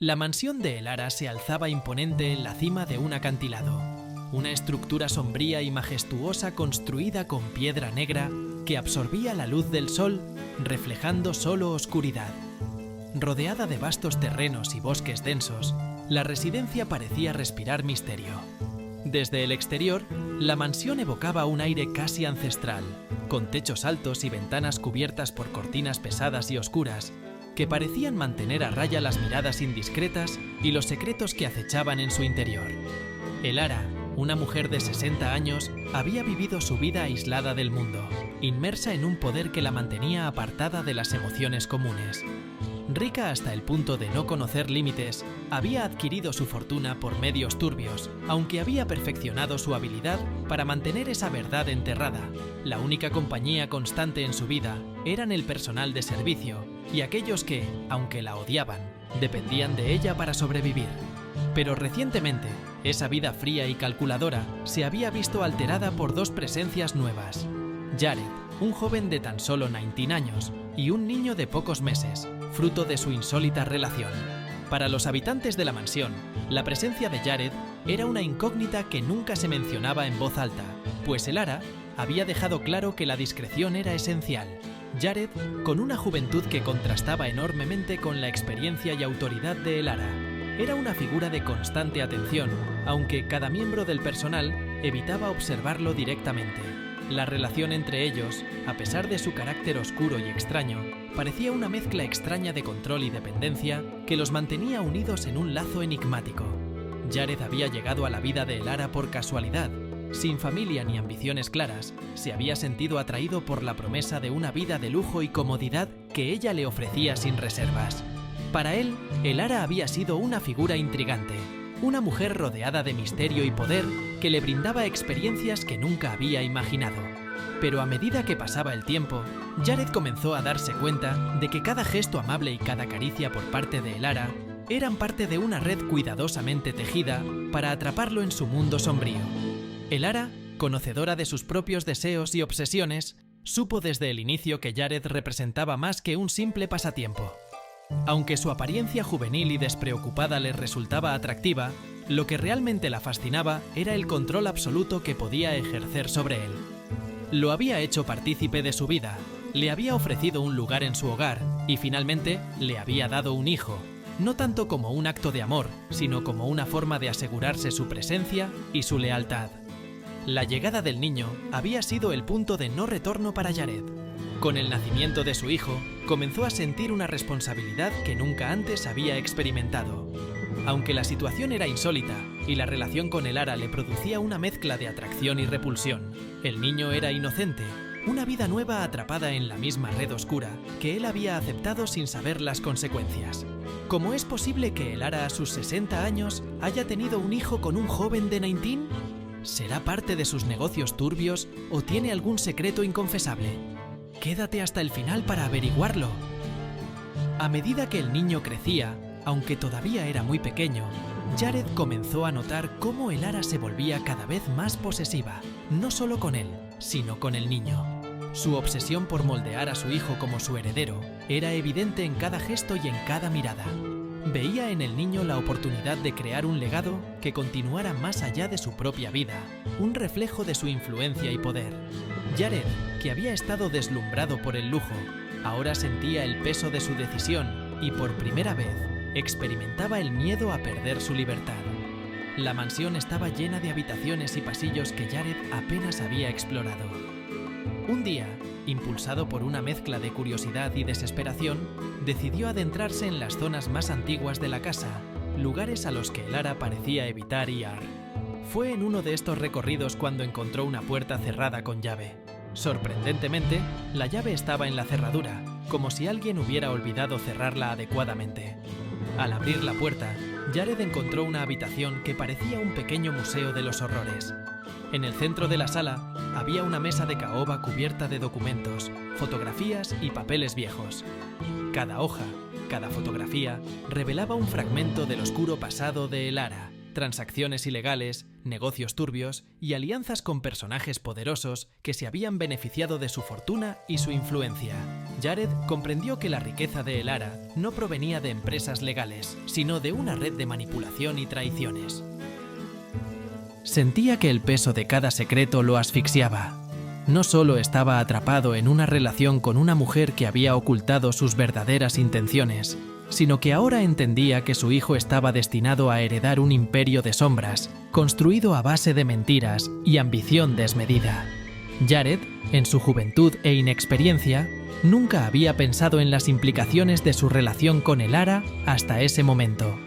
La mansión de Elara se alzaba imponente en la cima de un acantilado, una estructura sombría y majestuosa construida con piedra negra que absorbía la luz del sol, reflejando solo oscuridad. Rodeada de vastos terrenos y bosques densos, la residencia parecía respirar misterio. Desde el exterior, la mansión evocaba un aire casi ancestral, con techos altos y ventanas cubiertas por cortinas pesadas y oscuras, que parecían mantener a raya las miradas indiscretas y los secretos que acechaban en su interior. Elara, una mujer de 60 años, había vivido su vida aislada del mundo, inmersa en un poder que la mantenía apartada de las emociones comunes. Rica hasta el punto de no conocer límites, había adquirido su fortuna por medios turbios, aunque había perfeccionado su habilidad para mantener esa verdad enterrada. La única compañía constante en su vida eran el personal de servicio y aquellos que, aunque la odiaban, dependían de ella para sobrevivir. Pero recientemente, esa vida fría y calculadora se había visto alterada por dos presencias nuevas. Jared, un joven de tan solo 19 años, y un niño de pocos meses, fruto de su insólita relación. Para los habitantes de la mansión, la presencia de Jared era una incógnita que nunca se mencionaba en voz alta, pues Elara había dejado claro que la discreción era esencial. Jared, con una juventud que contrastaba enormemente con la experiencia y autoridad de Elara, era una figura de constante atención, aunque cada miembro del personal evitaba observarlo directamente. La relación entre ellos, a pesar de su carácter oscuro y extraño, parecía una mezcla extraña de control y dependencia que los mantenía unidos en un lazo enigmático. Jared había llegado a la vida de Elara por casualidad. Sin familia ni ambiciones claras, se había sentido atraído por la promesa de una vida de lujo y comodidad que ella le ofrecía sin reservas. Para él, Elara había sido una figura intrigante, una mujer rodeada de misterio y poder que le brindaba experiencias que nunca había imaginado. Pero a medida que pasaba el tiempo, Jared comenzó a darse cuenta de que cada gesto amable y cada caricia por parte de Elara eran parte de una red cuidadosamente tejida para atraparlo en su mundo sombrío. Elara, conocedora de sus propios deseos y obsesiones, supo desde el inicio que Jared representaba más que un simple pasatiempo. Aunque su apariencia juvenil y despreocupada le resultaba atractiva, lo que realmente la fascinaba era el control absoluto que podía ejercer sobre él. Lo había hecho partícipe de su vida, le había ofrecido un lugar en su hogar y finalmente le había dado un hijo, no tanto como un acto de amor, sino como una forma de asegurarse su presencia y su lealtad. La llegada del niño había sido el punto de no retorno para Jared. Con el nacimiento de su hijo, comenzó a sentir una responsabilidad que nunca antes había experimentado. Aunque la situación era insólita y la relación con Elara le producía una mezcla de atracción y repulsión, el niño era inocente, una vida nueva atrapada en la misma red oscura que él había aceptado sin saber las consecuencias. ¿Cómo es posible que Elara a sus 60 años haya tenido un hijo con un joven de 19? ¿Será parte de sus negocios turbios o tiene algún secreto inconfesable? Quédate hasta el final para averiguarlo. A medida que el niño crecía, aunque todavía era muy pequeño, Jared comenzó a notar cómo Elara se volvía cada vez más posesiva, no solo con él, sino con el niño. Su obsesión por moldear a su hijo como su heredero era evidente en cada gesto y en cada mirada. Veía en el niño la oportunidad de crear un legado que continuara más allá de su propia vida, un reflejo de su influencia y poder. Jared, que había estado deslumbrado por el lujo, ahora sentía el peso de su decisión y por primera vez experimentaba el miedo a perder su libertad. La mansión estaba llena de habitaciones y pasillos que Jared apenas había explorado. Un día, impulsado por una mezcla de curiosidad y desesperación, decidió adentrarse en las zonas más antiguas de la casa, lugares a los que Elara parecía evitar ir. Fue en uno de estos recorridos cuando encontró una puerta cerrada con llave. Sorprendentemente, la llave estaba en la cerradura, como si alguien hubiera olvidado cerrarla adecuadamente. Al abrir la puerta, Jared encontró una habitación que parecía un pequeño museo de los horrores. En el centro de la sala había una mesa de caoba cubierta de documentos, fotografías y papeles viejos. Cada hoja, cada fotografía, revelaba un fragmento del oscuro pasado de Elara, transacciones ilegales, negocios turbios y alianzas con personajes poderosos que se habían beneficiado de su fortuna y su influencia. Jared comprendió que la riqueza de Elara no provenía de empresas legales, sino de una red de manipulación y traiciones. Sentía que el peso de cada secreto lo asfixiaba. No solo estaba atrapado en una relación con una mujer que había ocultado sus verdaderas intenciones, sino que ahora entendía que su hijo estaba destinado a heredar un imperio de sombras, construido a base de mentiras y ambición desmedida. Jared, en su juventud e inexperiencia, nunca había pensado en las implicaciones de su relación con Elara hasta ese momento.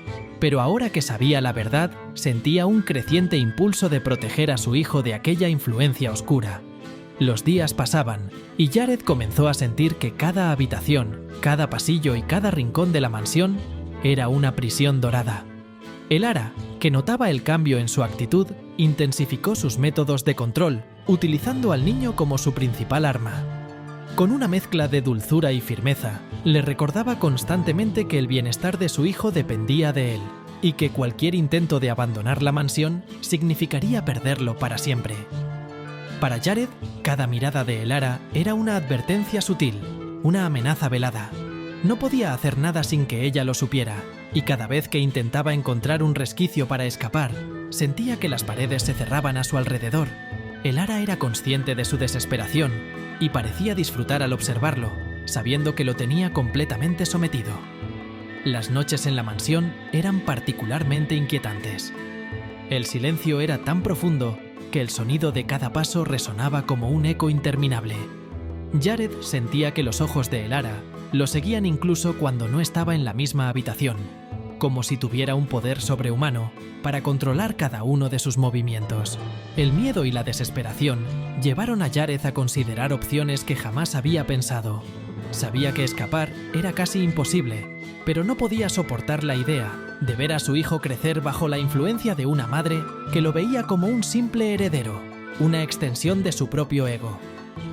Pero ahora que sabía la verdad, sentía un creciente impulso de proteger a su hijo de aquella influencia oscura. Los días pasaban, y Jared comenzó a sentir que cada habitación, cada pasillo y cada rincón de la mansión era una prisión dorada. Elara, que notaba el cambio en su actitud, intensificó sus métodos de control, utilizando al niño como su principal arma. Con una mezcla de dulzura y firmeza, le recordaba constantemente que el bienestar de su hijo dependía de él, y que cualquier intento de abandonar la mansión significaría perderlo para siempre. Para Jared, cada mirada de Elara era una advertencia sutil, una amenaza velada. No podía hacer nada sin que ella lo supiera, y cada vez que intentaba encontrar un resquicio para escapar, sentía que las paredes se cerraban a su alrededor. Elara era consciente de su desesperación, y parecía disfrutar al observarlo, sabiendo que lo tenía completamente sometido. Las noches en la mansión eran particularmente inquietantes. El silencio era tan profundo que el sonido de cada paso resonaba como un eco interminable. Jared sentía que los ojos de Elara lo seguían incluso cuando no estaba en la misma habitación, como si tuviera un poder sobrehumano para controlar cada uno de sus movimientos. El miedo y la desesperación llevaron a Jared a considerar opciones que jamás había pensado. Sabía que escapar era casi imposible, pero no podía soportar la idea de ver a su hijo crecer bajo la influencia de una madre que lo veía como un simple heredero, una extensión de su propio ego.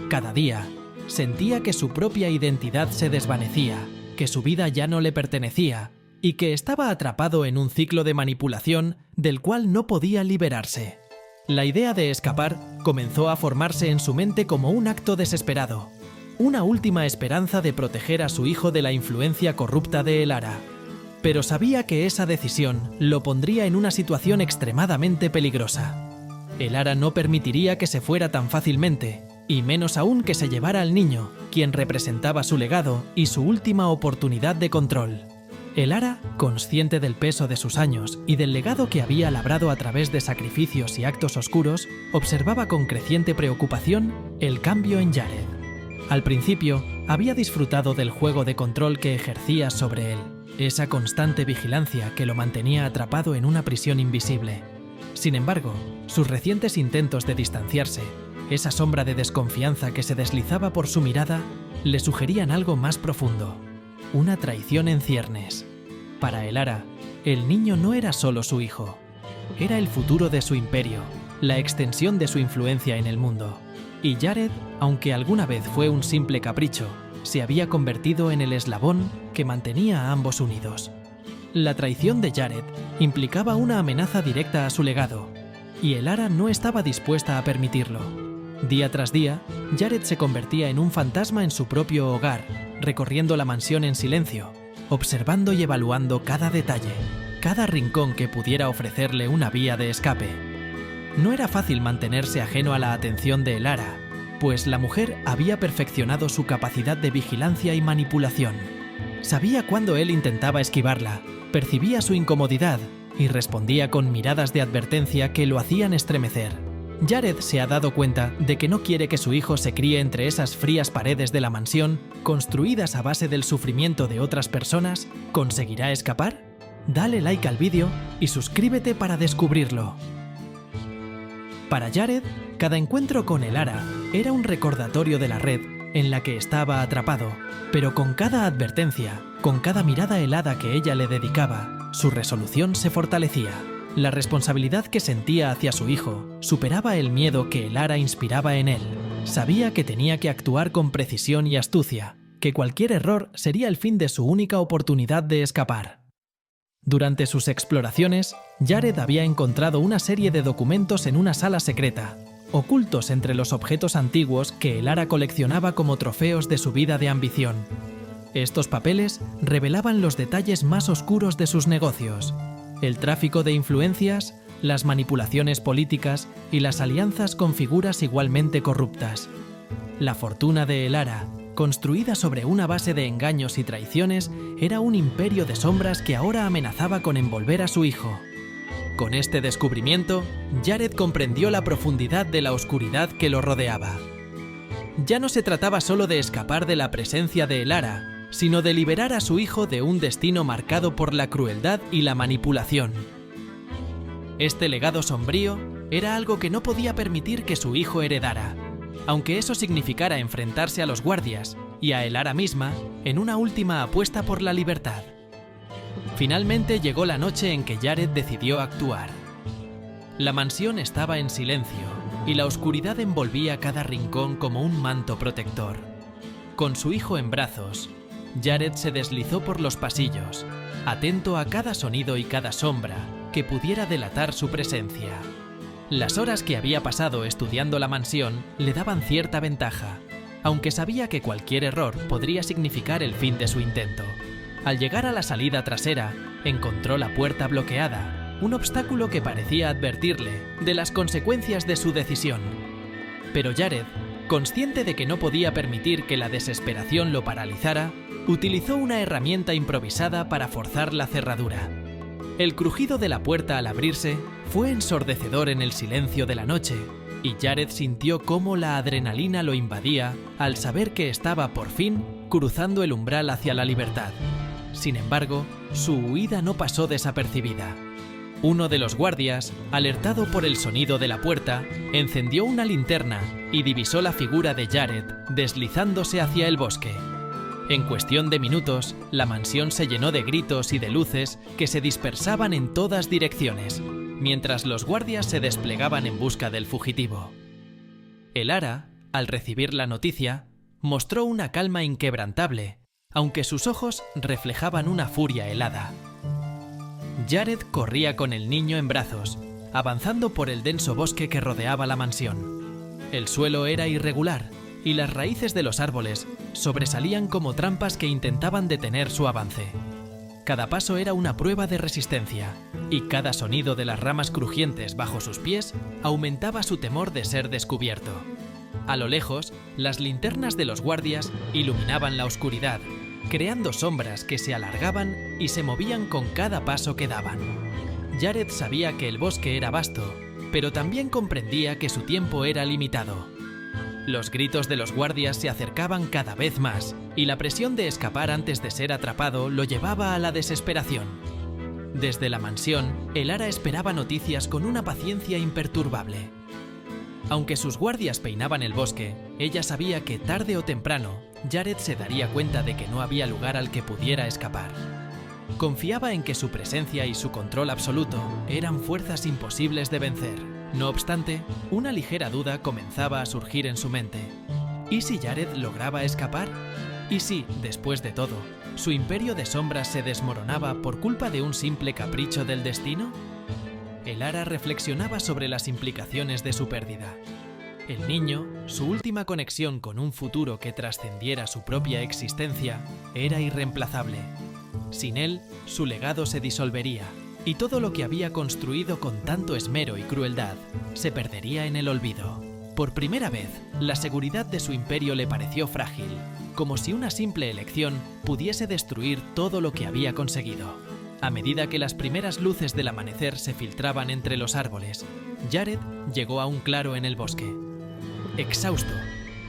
Cada día, sentía que su propia identidad se desvanecía, que su vida ya no le pertenecía y que estaba atrapado en un ciclo de manipulación del cual no podía liberarse. La idea de escapar comenzó a formarse en su mente como un acto desesperado, una última esperanza de proteger a su hijo de la influencia corrupta de Elara. Pero sabía que esa decisión lo pondría en una situación extremadamente peligrosa. Elara no permitiría que se fuera tan fácilmente, y menos aún que se llevara al niño, quien representaba su legado y su última oportunidad de control. Elara, consciente del peso de sus años y del legado que había labrado a través de sacrificios y actos oscuros, observaba con creciente preocupación el cambio en Jared. Al principio, había disfrutado del juego de control que ejercía sobre él, esa constante vigilancia que lo mantenía atrapado en una prisión invisible. Sin embargo, sus recientes intentos de distanciarse, esa sombra de desconfianza que se deslizaba por su mirada, le sugerían algo más profundo, una traición en ciernes. Para Elara, el niño no era solo su hijo, era el futuro de su imperio, la extensión de su influencia en el mundo. Y Jared, aunque alguna vez fue un simple capricho, se había convertido en el eslabón que mantenía a ambos unidos. La traición de Jared implicaba una amenaza directa a su legado, y Elara no estaba dispuesta a permitirlo. Día tras día, Jared se convertía en un fantasma en su propio hogar, recorriendo la mansión en silencio, observando y evaluando cada detalle, cada rincón que pudiera ofrecerle una vía de escape. No era fácil mantenerse ajeno a la atención de Elara, pues la mujer había perfeccionado su capacidad de vigilancia y manipulación. Sabía cuándo él intentaba esquivarla, percibía su incomodidad y respondía con miradas de advertencia que lo hacían estremecer. Jared se ha dado cuenta de que no quiere que su hijo se críe entre esas frías paredes de la mansión, construidas a base del sufrimiento de otras personas. ¿Conseguirá escapar? Dale like al vídeo y suscríbete para descubrirlo. Para Jared, cada encuentro con Elara era un recordatorio de la red en la que estaba atrapado, pero con cada advertencia, con cada mirada helada que ella le dedicaba, su resolución se fortalecía. La responsabilidad que sentía hacia su hijo superaba el miedo que Elara inspiraba en él. Sabía que tenía que actuar con precisión y astucia, que cualquier error sería el fin de su única oportunidad de escapar. Durante sus exploraciones, Jared había encontrado una serie de documentos en una sala secreta, ocultos entre los objetos antiguos que Elara coleccionaba como trofeos de su vida de ambición. Estos papeles revelaban los detalles más oscuros de sus negocios: el tráfico de influencias, las manipulaciones políticas y las alianzas con figuras igualmente corruptas. La fortuna de Elara, construida sobre una base de engaños y traiciones, era un imperio de sombras que ahora amenazaba con envolver a su hijo. Con este descubrimiento, Jared comprendió la profundidad de la oscuridad que lo rodeaba. Ya no se trataba solo de escapar de la presencia de Elara, sino de liberar a su hijo de un destino marcado por la crueldad y la manipulación. Este legado sombrío era algo que no podía permitir que su hijo heredara, aunque eso significara enfrentarse a los guardias y a Elara misma en una última apuesta por la libertad. Finalmente llegó la noche en que Jared decidió actuar. La mansión estaba en silencio y la oscuridad envolvía cada rincón como un manto protector. Con su hijo en brazos, Jared se deslizó por los pasillos, atento a cada sonido y cada sombra que pudiera delatar su presencia. Las horas que había pasado estudiando la mansión le daban cierta ventaja, aunque sabía que cualquier error podría significar el fin de su intento. Al llegar a la salida trasera, encontró la puerta bloqueada, un obstáculo que parecía advertirle de las consecuencias de su decisión. Pero Jared, consciente de que no podía permitir que la desesperación lo paralizara, utilizó una herramienta improvisada para forzar la cerradura. El crujido de la puerta al abrirse fue ensordecedor en el silencio de la noche, y Jared sintió cómo la adrenalina lo invadía al saber que estaba por fin cruzando el umbral hacia la libertad. Sin embargo, su huida no pasó desapercibida. Uno de los guardias, alertado por el sonido de la puerta, encendió una linterna y divisó la figura de Jared deslizándose hacia el bosque. En cuestión de minutos, la mansión se llenó de gritos y de luces que se dispersaban en todas direcciones, mientras los guardias se desplegaban en busca del fugitivo. Elara, al recibir la noticia, mostró una calma inquebrantable, aunque sus ojos reflejaban una furia helada. Jared corría con el niño en brazos, avanzando por el denso bosque que rodeaba la mansión. El suelo era irregular, y las raíces de los árboles sobresalían como trampas que intentaban detener su avance. Cada paso era una prueba de resistencia, y cada sonido de las ramas crujientes bajo sus pies aumentaba su temor de ser descubierto. A lo lejos, las linternas de los guardias iluminaban la oscuridad, creando sombras que se alargaban y se movían con cada paso que daban. Jared sabía que el bosque era vasto, pero también comprendía que su tiempo era limitado. Los gritos de los guardias se acercaban cada vez más, y la presión de escapar antes de ser atrapado lo llevaba a la desesperación. Desde la mansión, Elara esperaba noticias con una paciencia imperturbable. Aunque sus guardias peinaban el bosque, ella sabía que tarde o temprano, Jared se daría cuenta de que no había lugar al que pudiera escapar. Confiaba en que su presencia y su control absoluto eran fuerzas imposibles de vencer. No obstante, una ligera duda comenzaba a surgir en su mente. ¿Y si Jared lograba escapar? ¿Y si, después de todo, su imperio de sombras se desmoronaba por culpa de un simple capricho del destino? Elara reflexionaba sobre las implicaciones de su pérdida. El niño, su última conexión con un futuro que trascendiera su propia existencia, era irreemplazable. Sin él, su legado se disolvería, y todo lo que había construido con tanto esmero y crueldad se perdería en el olvido. Por primera vez, la seguridad de su imperio le pareció frágil, como si una simple elección pudiese destruir todo lo que había conseguido. A medida que las primeras luces del amanecer se filtraban entre los árboles, Jared llegó a un claro en el bosque. Exhausto,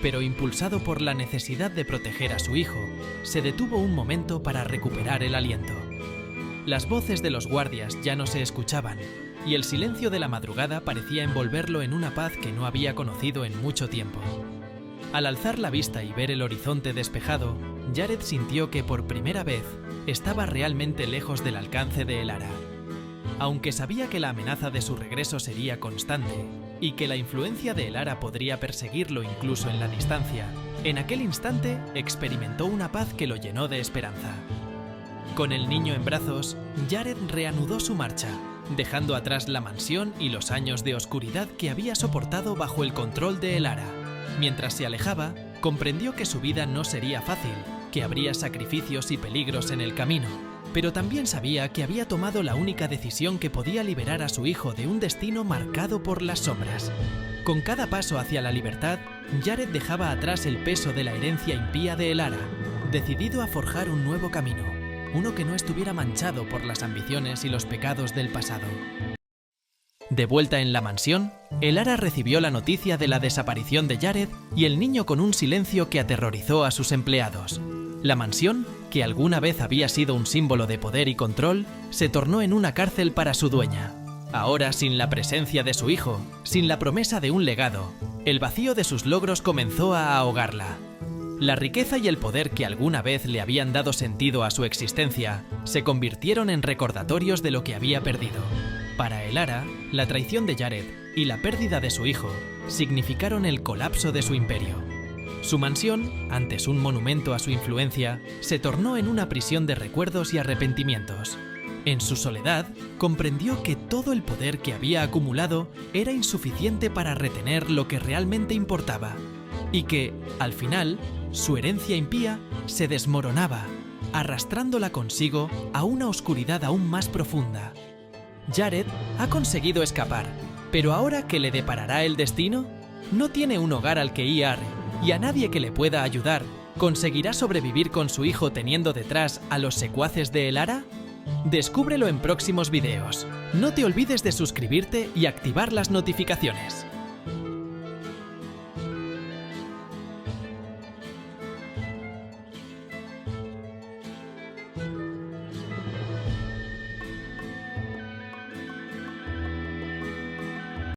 pero impulsado por la necesidad de proteger a su hijo, se detuvo un momento para recuperar el aliento. Las voces de los guardias ya no se escuchaban, y el silencio de la madrugada parecía envolverlo en una paz que no había conocido en mucho tiempo. Al alzar la vista y ver el horizonte despejado, Jared sintió que por primera vez estaba realmente lejos del alcance de Elara. Aunque sabía que la amenaza de su regreso sería constante y que la influencia de Elara podría perseguirlo incluso en la distancia, en aquel instante experimentó una paz que lo llenó de esperanza. Con el niño en brazos, Jared reanudó su marcha, dejando atrás la mansión y los años de oscuridad que había soportado bajo el control de Elara. Mientras se alejaba, comprendió que su vida no sería fácil, que habría sacrificios y peligros en el camino, pero también sabía que había tomado la única decisión que podía liberar a su hijo de un destino marcado por las sombras. Con cada paso hacia la libertad, Jared dejaba atrás el peso de la herencia impía de Elara, decidido a forjar un nuevo camino, uno que no estuviera manchado por las ambiciones y los pecados del pasado. De vuelta en la mansión, Elara recibió la noticia de la desaparición de Jared y el niño con un silencio que aterrorizó a sus empleados. La mansión, que alguna vez había sido un símbolo de poder y control, se tornó en una cárcel para su dueña. Ahora, sin la presencia de su hijo, sin la promesa de un legado, el vacío de sus logros comenzó a ahogarla. La riqueza y el poder que alguna vez le habían dado sentido a su existencia se convirtieron en recordatorios de lo que había perdido. Para Elara, la traición de Jared y la pérdida de su hijo significaron el colapso de su imperio. Su mansión, antes un monumento a su influencia, se tornó en una prisión de recuerdos y arrepentimientos. En su soledad, comprendió que todo el poder que había acumulado era insuficiente para retener lo que realmente importaba, y que, al final, su herencia impía se desmoronaba, arrastrándola consigo a una oscuridad aún más profunda. Jared ha conseguido escapar, pero ahora ¿qué le deparará el destino? No tiene un hogar al que ir y a nadie que le pueda ayudar. ¿Conseguirá sobrevivir con su hijo teniendo detrás a los secuaces de Elara? Descúbrelo en próximos videos. No te olvides de suscribirte y activar las notificaciones.